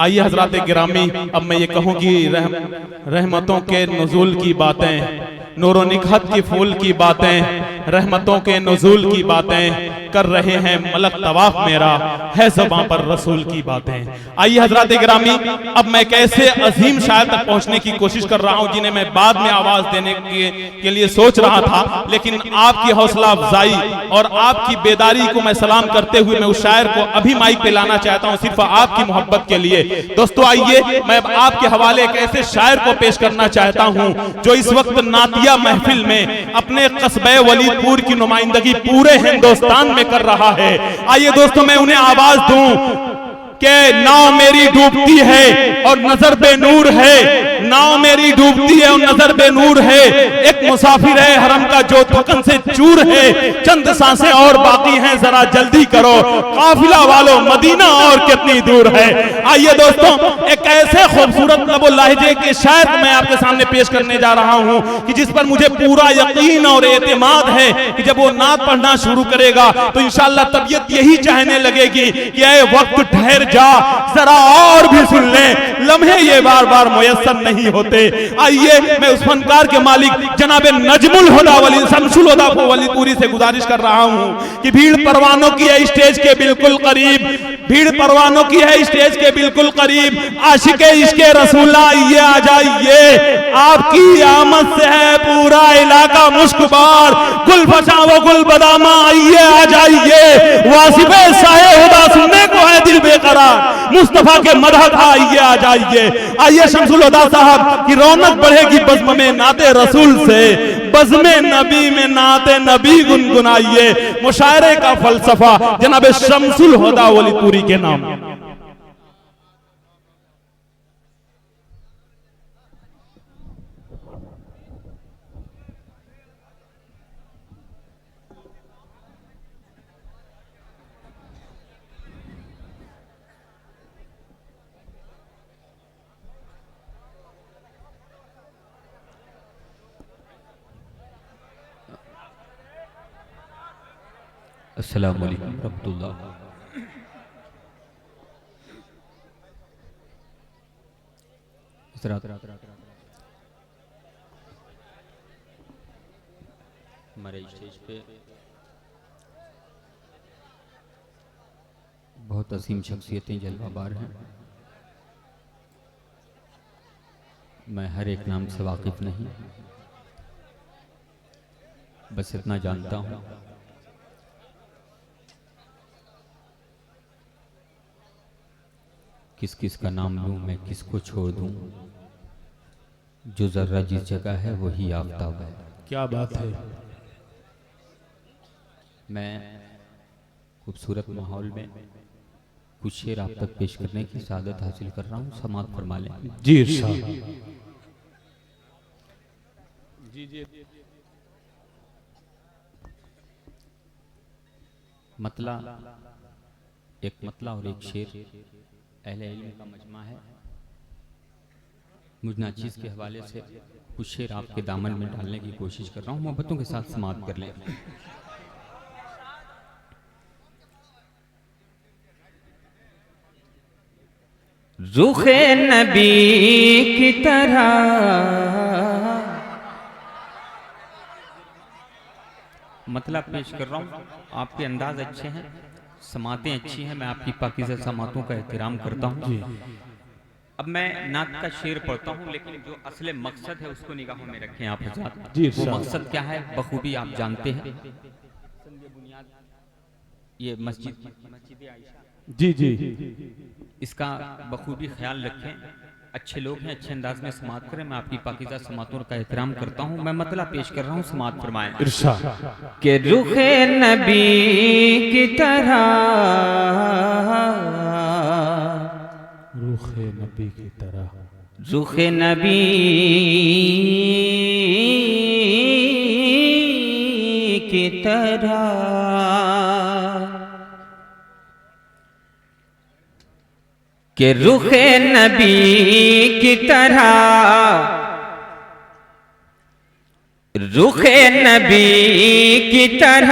آئیے حضرات گرامی، اب میں یہ کہوں کہ رحمتوں کے نزول کی باتیں، نور و نکہت کی پھول کی باتیں، رحمتوں کے نزول کی باتیں کر رہے ہیں ملک طواف، میرا ہے زباں پر رسول کی باتیں۔ آئیے حضرات گرامی، اب میں ایک ایسے عظیم شاعر تک پہنچنے کی کوشش کر رہا ہوں جنہیں میں بعد میں آواز دینے کے لیے سوچ رہا تھا، لیکن آپ کی حوصلہ افزائی اور آپ کی بیداری کو میں سلام کرتے ہوئے میں اس شاعر کو ابھی مائک پہ لانا چاہتا ہوں، صرف آپ کی محبت کے لیے۔ دوستو آئیے، میں آپ کے حوالے ایک ایسے شاعر کو پیش کرنا چاہتا ہوں جو اس وقت نعتیہ محفل میں اپنے قصبہ ولید پور کی نمائندگی پورے ہندوستان میں کر رہا ہے۔ آئیے دوستو میں انہیں آواز دوں کہ ناؤ میری ڈوبتی ہے اور نظر بے نور ہے، ناؤ میری ڈوبتی ہے اور نظر بے نور ہے، ایک مسافر ہے حرم کا جو تھکن سے چور ہے، چند سانسیں اور باقی ہیں ذرا جلدی کرو، قافلہ والو مدینہ اور کتنی دور ہے۔ آئیے دوستوں، ایک ایسے خوبصورت لب و لہجے کے شاعر میں آپ کے سامنے پیش کرنے جا رہا ہوں کہ جس پر مجھے پورا یقین اور اعتماد ہے کہ جب وہ نعت پڑھنا شروع کرے گا تو انشاءاللہ طبیعت یہی چاہنے لگے گی کہ اے وقت ٹھہر جا ذرا اور بھی سن لیں، لمحے یہ بار بار میسر نہیں ہوتے۔ آئیے میں اس فنکار کے مالک جناب نجم الہدیٰ شمس الہدیٰ ولید پوری سے گزارش کر رہا ہوں کہ بھیڑ پروانوں کی ہے اسٹیج کے بالکل قریب، بھیڑ پروانوں کی ہے اسٹیج کے بالکل قریب، عاشق عشق رسول آئیے آ جائیے، آپ کی آمد سے ہے پورا علاقہ مشکبار، گل فشاں و گل بدامہ آئیے آ جائیے، واصف سائے ہدا سننے کو ہے دل بے قرار، مصطفیٰ کے مدح آئیے آ جائیے۔ آئیے شمس الہدیٰ صاحب کی رونق بڑھے گی بزم میں نعت رسول سے، بزم نبی میں نعت نبی گنگنائیے، مشاعرے کا فلسفہ جناب شمس الہدیٰ ولید پوری کے نام۔ السلام علیکم ورحمۃ اللہ۔ ہمارے اسٹیج پہ بہت عظیم شخصیتیں جلوہ بار ہیں، میں ہر ایک نام سے واقف نہیں، بس اتنا جانتا ہوں کس کس کا نام لوں میں کس کو چھوڑ دوں، جو ذرہ جس جگہ ہے وہی آفتاب ہے۔ کیا بات ہے۔ میں خوبصورت ماحول میں کچھ شعر آپ تک پیش کرنے کی سعادت حاصل کر رہا ہوں، سماعت فرما لیں۔ جی ارشاد۔ مطلع، ایک مطلع اور ایک شعر اہل علم کا مجمع ہے، مجھ ناچیز کے حوالے سے کچھ شعر آپ کے دامن میں ڈالنے کی کوشش کر رہا ہوں، محبتوں کے ساتھ سماعت کر لیں۔ رخ نبی کی طرح مطلب پیش کر رہا ہوں، آپ کے انداز اچھے ہیں، سماعتیں اچھی ہیں، میں آپ کی پاکیزہ سماعتوں کا احترام کرتا ہوں۔ اب میں نعت کا شعر پڑھتا ہوں، لیکن جو اصل مقصد ہے اس کو نگاہوں میں رکھیں آپ حضرات۔ وہ مقصد کیا ہے بخوبی آپ جانتے ہیں، یہ مسجد عائشہ، جی جی، اس کا بخوبی خیال رکھیں، اچھے لوگ ہیں، اچھے انداز میں سماعت کریں، میں آپ کی پاکیزہ سماعتوں کا احترام کرتا ہوں۔ میں مطلع پیش کر رہا ہوں، سماعت فرمائیں۔ ارشاد۔ کہ رخ نبی کی طرح، رخ نبی کی طرح، رخ نبی کی طرح، کہ رخ نبی کی طرح، رخ نبی کی طرح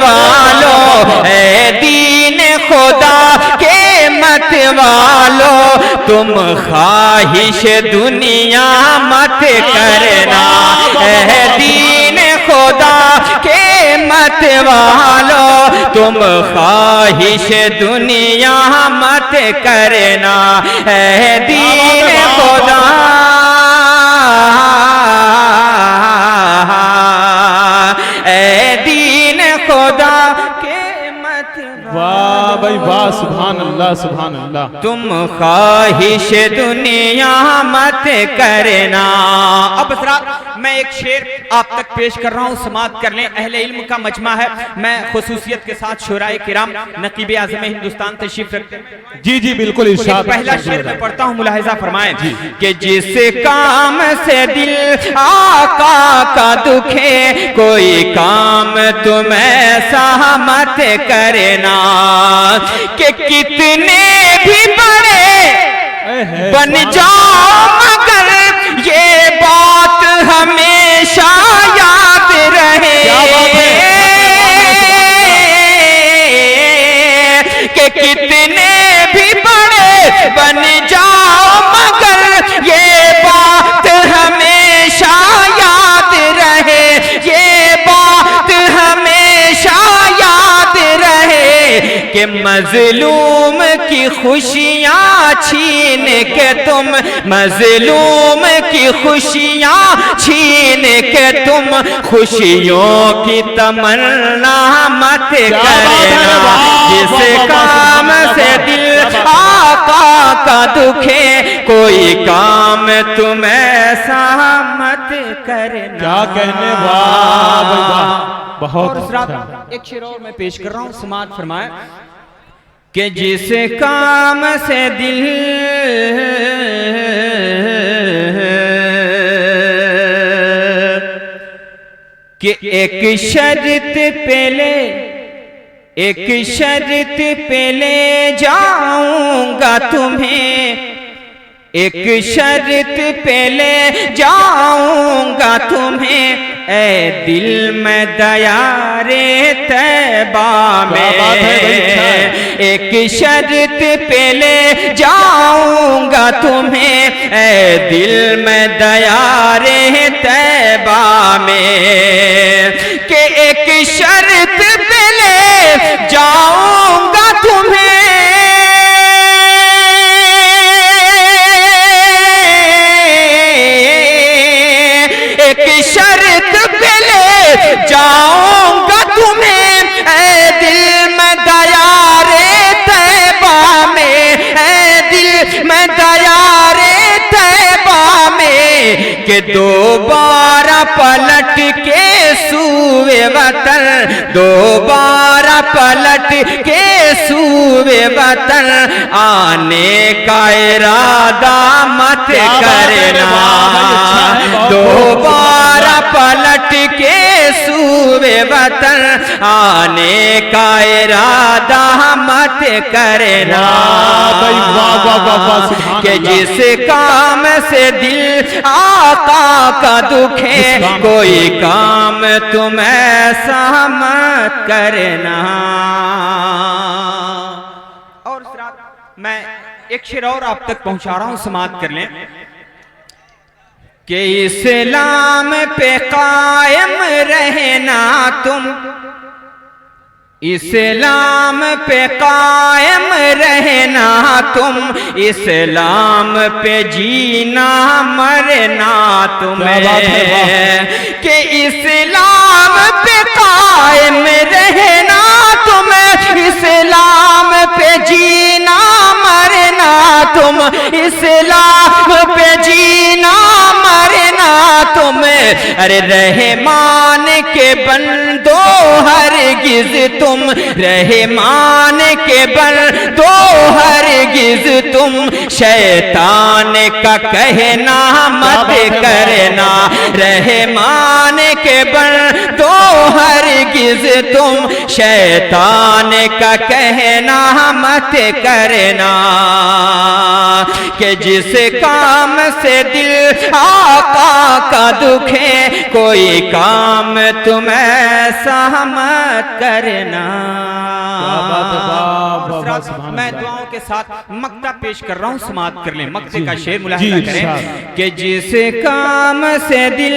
والو اے دین خدا کے مت والو تم خواہش دنیا مت کرنا اے دین خدا کے مت والو تم خواہش دنیا مت کرنا اے دین خدا اے دین خدا کے مت واہ بھائی واہ، سبحان اللہ سبحان اللہ۔ تم خواہش دنیا مت کرنا۔ اب حضرات میں ایک شعر آپ تک پیش کر رہا ہوں، سماعت کر لیں۔ اہل علم کا مجمع ہے، میں خصوصیت کے ساتھ شورائے کرام نقیب اعظم ہندوستان تشریف رکھتے ہیں۔ جی جی بالکل ارشاد۔ پہلا شعر میں پڑھتا ہوں، ملاحظہ فرمائیں کہ جس کام سے دل آقا کا دکھے کوئی کام تم ایسا مت کرنا کہ کتنے بھی بڑے بن جاؤ مگر یہ بات ہمیشہ یاد رہے کہ کتنے بھی بڑے بن جاؤ مگر یہ بات ہمیشہ یاد رہے یہ بات ہمیشہ یاد رہے کہ مظلوم کی خوشیاں چھین کے تم مظلوم کی خوشیاں چھین کے تم خوشیوں کی تمنا مت کرنا جس کام سے دل آقا کا دکھے کوئی کام تم ایسا مت کرنا۔ کیا کہنے، واہ بھائی واہ، بہت اور اس رات اچھا۔ ایک شعر اور میں پیش کر رہا ہوں، سماعت فرمائیں کہ جس کام سے دل کہ ایک شرط پہلے ایک شرط پہلے جاؤں گا تمہیں ایک شرط پہلے جاؤں گا تمہیں اے دل میں دیار طیبہ میں ایک شرط پہلے جاؤں گا تمہیں اے دل میں دیار طیبہ میں کہ ایک شرط پہلے جاؤں گا تمہیں شرط پہلے جاؤں گا تمہیں اے دل میں دیار طیبہ میں اے دل میں دیار طیبہ میں کہ دوبارہ پلٹ کے سوئے وطن دوبارہ پلٹ کے سوئے وطن آنے کا ارادہ مت کرنا دوبارہ پلٹ کے سوئے وطن آنے کا ارادہ مت کرنا کہ جس کام سے دل آقا کا دکھے کوئی کام تم ایسا مت کرنا۔ اور اس رات میں ایک شعر اور آپ تک پہنچا رہا ہوں، سماعت کر لیں کہ اسلام پہ قائم رہنا تم اسلام پہ قائم رہنا تم اسلام پہ جینا مرنا تمہیں کہ اسلام پہ قائم رہنا تم اسلام پہ جینا مرنا تم اسلام پہ جینا مرنا تم ارے رحمان کے بندو ہرگز تم رحمان کے بندو ہرگز تم شیطان کا کہنا مت کرنا رحمان کے بندو ہرگز تم شیطان کا کہنا مت کرنا کہ جس کام سے دل آقا کا دکھے کوئی کام تم ایسا مت کرنا۔ میں دعاؤں کے ساتھ مقطع پیش کر رہا ہوں، سماعت کر لیں۔ مقطع کا شعر ملاحظہ کریں کہ جس کام سے دل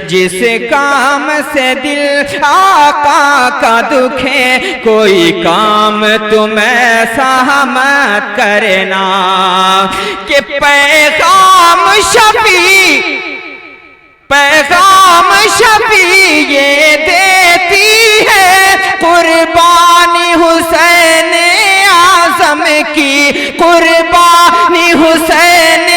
جس کام سے دل آقا کا دکھے کوئی کام تم ایسا مت کرنا کہ پیغام شفیع یہ دیتی ہے قربانی حسین اعظم کی، قربانی حسین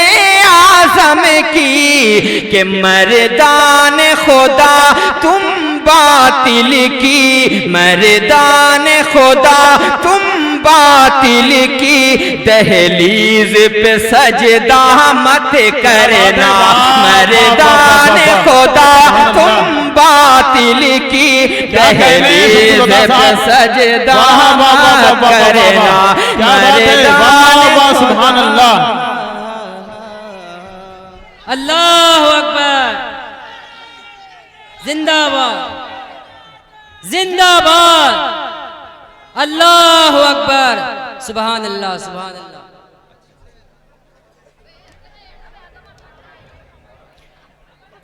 اعظم کی کہ مردان خدا تم باطل کی، مردان خدا تم باطل کی دہلیز پہ سجدہ مت کرنا، مردان خدا تم باطل کی دہلیز پہ سجدہ مت کرنا، مردان سبحان اللہ۔ اللہ اکبر، زندہ باد زندہ باد، اللہ اکبر، سبحان اللہ سبحان اللہ۔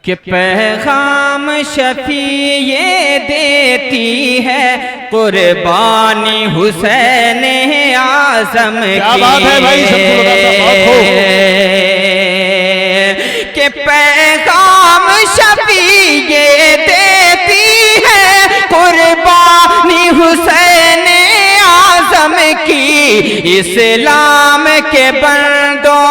کہ پیغام شفیع یہ دیتی ہے قربانی حسین اعظم کی، کہ پیغام شفیع یہ دیتی ہے قربانی حسین اعظم کی، اسلام کے بندوں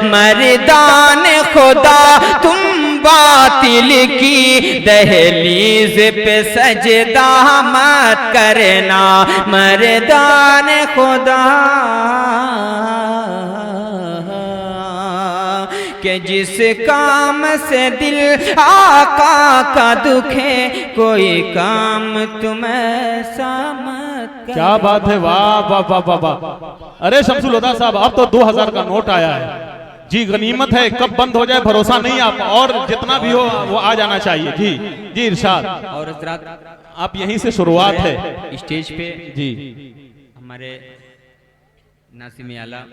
مردان خدا تم باطل کی دہلیز پہ سجدہ مت کرنا، مردان خدا کہ جس کام سے دل آقا کا دکھے کوئی کام تم ایسا مت کرنا۔ کیا بات ہے، واہ واہ واہ واہ واہ۔ ارے شمس الہدیٰ صاحب، اب تو 2000 کا نوٹ آیا ہے جی، غنیمت ہے، کب بند ہو جائے بھروسہ نہیں آپ، اور جتنا بھی ہو وہ آ جانا چاہیے۔ جی جی ارشاد، اور حضرات آپ یہیں سے شروعات ہے اسٹیج پہ جی۔ ہمارے ناظم اعلیٰ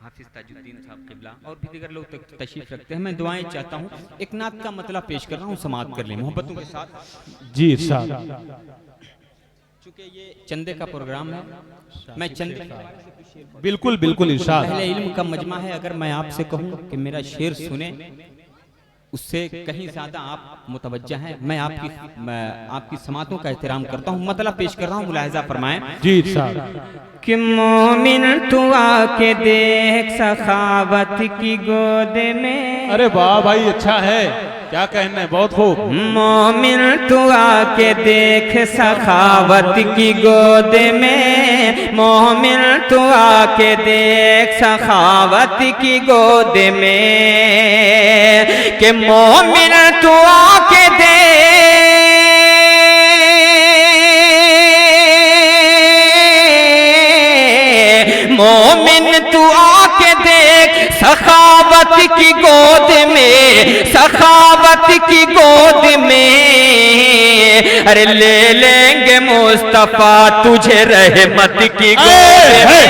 حافظ تاج الدین صاحب قبلہ اور بھی دیگر لوگ تشریف رکھتے ہیں، میں دعائیں چاہتا ہوں، ایک نعت کا مطلب پیش کر رہا ہوں، سماعت کر لیں محبتوں کے ساتھ۔ جی ارشاد۔ چونکہ یہ چندے کا پروگرام ہے، میں چندے بالکل بالکل ارشاد۔ اہل علم کا مجمع ہے، اگر میں آپ سے کہوں کہ میرا شعر سنیں اس سے کہیں زیادہ آپ متوجہ ہیں، میں آپ کی سماعتوں کا احترام کرتا ہوں، مطلب پیش کر رہا ہوں، ملاحظہ فرمائیں۔ جی ارشاد۔ کہ مومن تو آ کے دیکھ سخاوت کی گود میں، ارے واہ بھائی، اچھا ہے، کیا کہنا ہے، بہت خوب۔ مومن تو آ کے دیکھ سخاوت کی گود میں، مومن تو آ کے دیکھ سخاوت کی گود میں، کہ مومن تو آ کے مومن تو آ کے دیکھ سخاوت کی گود میں، سخاوت کی گود میں، ارے لے لیں گے مصطفیٰ تجھے رحمت کی گود میں،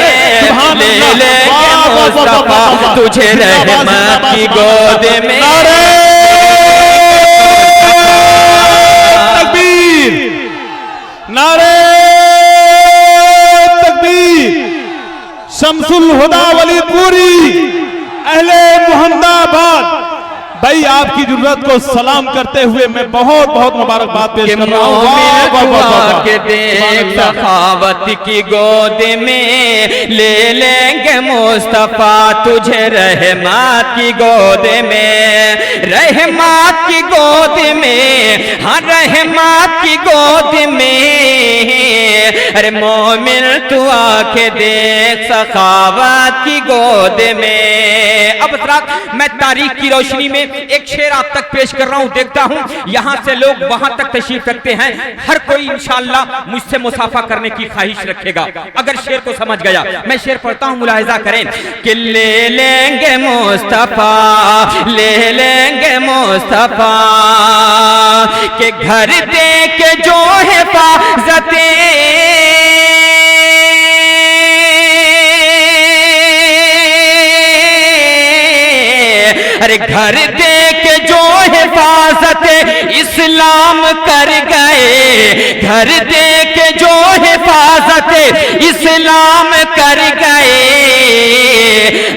لے لیں گے مصطفیٰ تجھے رحمت کی گود میں۔ تکبیر، نعرہ تکبیر، شمس الہدیٰ ولی پوری، اہل محمد آباد بھائی، آپ کی ضرورت کو سلام کرتے ہوئے میں بہت بہت مبارکباد پیش کر رہا ہوں۔ کہ دیکھ سخاوت کی گود میں، لے لیں گے مصطفیٰ تجھے رحمت کی گود میں، رحمت کی گود میں، ہاں رحمت کی گود میں، ارے مومن تو آ کے دیکھ سخاوت کی گود میں۔ اب حضرات میں تاریخ کی روشنی میں ایک شعر آپ تک پیش کر رہا ہوں، دیکھتا ہوں یہاں سے لوگ وہاں تک تشریف رکھتے ہیں، ہر کوئی انشاءاللہ مجھ سے مصافحہ کرنے کی خواہش رکھے گا اگر شعر کو سمجھ گیا۔ میں شعر پڑھتا ہوں، ملاحظہ کریں کہ لے لیں گے مصطفیٰ، لے لیں گے مصطفیٰ کہ گھر دے کے جو حفاظتیں، ارے گھر دے کے جو حفاظت اسلام کر گئے، گھر دے کے جو حفاظت اسلام کر گئے،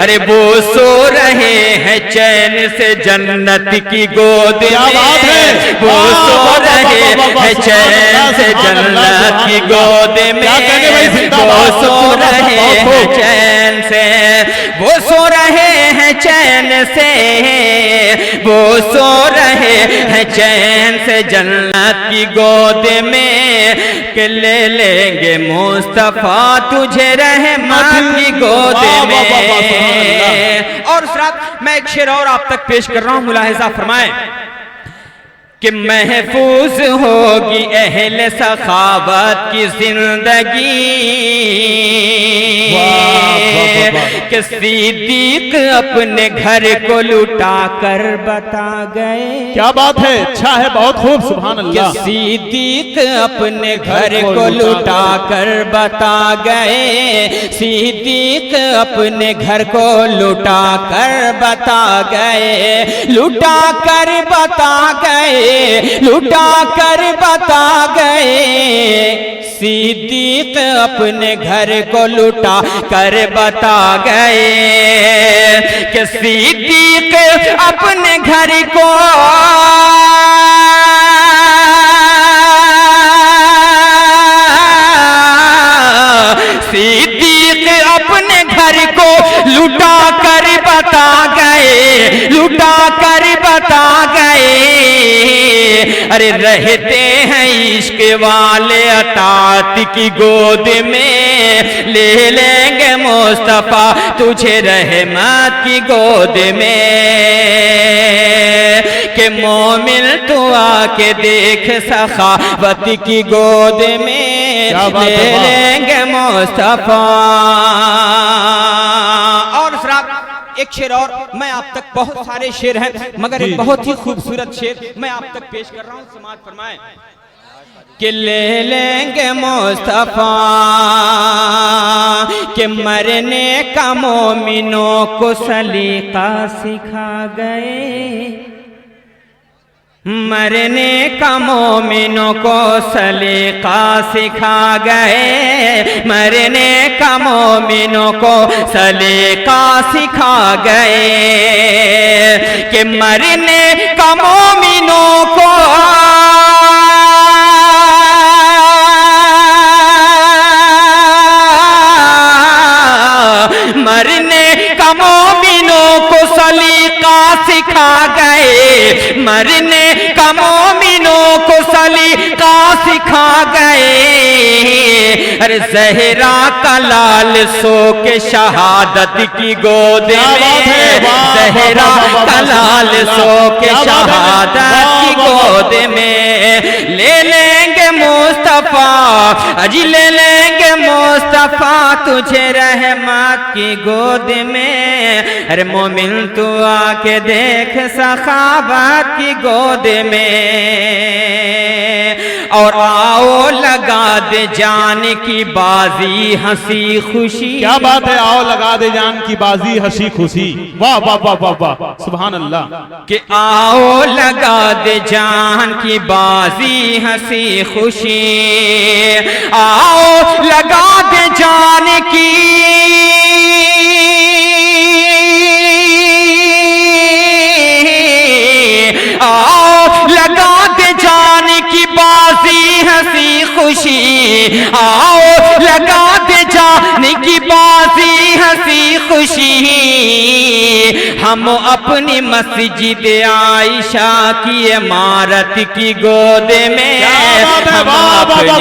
ارے وہ سو رہے ہیں چین سے جنت کی گود میں، وہ سو رہے ہیں چین سے جنت کی گود میں، وہ سو رہے ہیں چین سے، وہ سو رہے ہیں چین سے، وہ سو رہے ہیں چین سے جنت کی گود میں، کہ لے لیں گے مصطفیٰ تجھے رحمت کی گود میں۔ اور اس رات میں ایک شعر اور آپ تک پیش کر رہا ہوں، ملاحظہ فرمائیں کہ محفوظ ہوگی اہل سخاوت کی زندگی، کہ صدیق اپنے گھر کو لٹا کر بتا گئے۔ کیا بات ہے، اچھا ہے، بہت خوب، سبحان کہ اللہ۔ صدیق اپنے گھر کو لٹا کر بتا گئے، صدیق اپنے گھر کو لٹا کر بتا گئے، لٹا کر بتا گئے، لٹا کر بتا گئے، صدیق اپنے گھر کو لٹا کر بتا گئے، کہ صدیق اپنے گھر کو صدیق اپنے گھر کو لٹا کر بتا گئے، لٹا کر بتا گئے، ارے رہتے ہیں عشق والے اطاعت کی گود میں، لے لیں گے مصطفیٰ تجھے رحمت کی گود میں، کہ مومن تو آ کے دیکھ سخاوت کی گود میں، لے لیں گے مصطفیٰ۔ اور اس رات ایک شعر اور، میں آپ تک بہت سارے شعر ہیں مگر ایک بہت ہی خوبصورت شعر میں آپ تک پیش کر رہا ہوں، سماعت فرمائیں کہ لے لیں گے مصطفیٰ کہ مرنے کا مومنوں کو سلیقہ سکھا گئے، مرنے کا مومنوں کو سلیقہ سکھا گئے، مرنے کا مومنوں کو سلیقہ سکھا گئے، کہ مرنے کا مومنوں کو مرنے کا مومنوں کو سلیقہ سکھا گئے، مرنے کا مومنوں کو سلیقہ سکھا گئے، ارے زہرا کا لال سو کے شہادت کی گود میں، زہرا کا لال سو کے شہادت کی گود میں، لے لیں گے مصطفیٰ، اجی لے لیں گے مصطفیٰ تجھے رحمت کی گود میں، ارے مومن تو آ کے دیکھ سخاوت کی گود میں، اور آؤ لگا دے جان کی بازی ہنسی خوشی۔ کیا بات ہے، آؤ لگا دے جان کی بازی ہنسی خوشی، واہ واہ واہ واہ واہ، سبحان اللہ۔ کہ آؤ لگا دے جان کی بازی ہنسی خوشی، آؤ لگا دے جان کی آؤ لگا دے جان کی بازی ہنسی خوشی، آؤ لگا دے جان کی بازی ہنسی خوشی، ہم اپنی مسجد عائشہ کی عمارت کی گود میں، ہم اپنی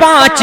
5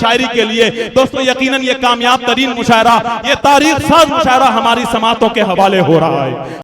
شاعری کے لیے۔ دوستو یقیناً یہ کامیاب ترین مشاعرہ، یہ تاریخ ساز مشاعرہ ہماری سماعتوں کے حوالے ہو رہا ہے۔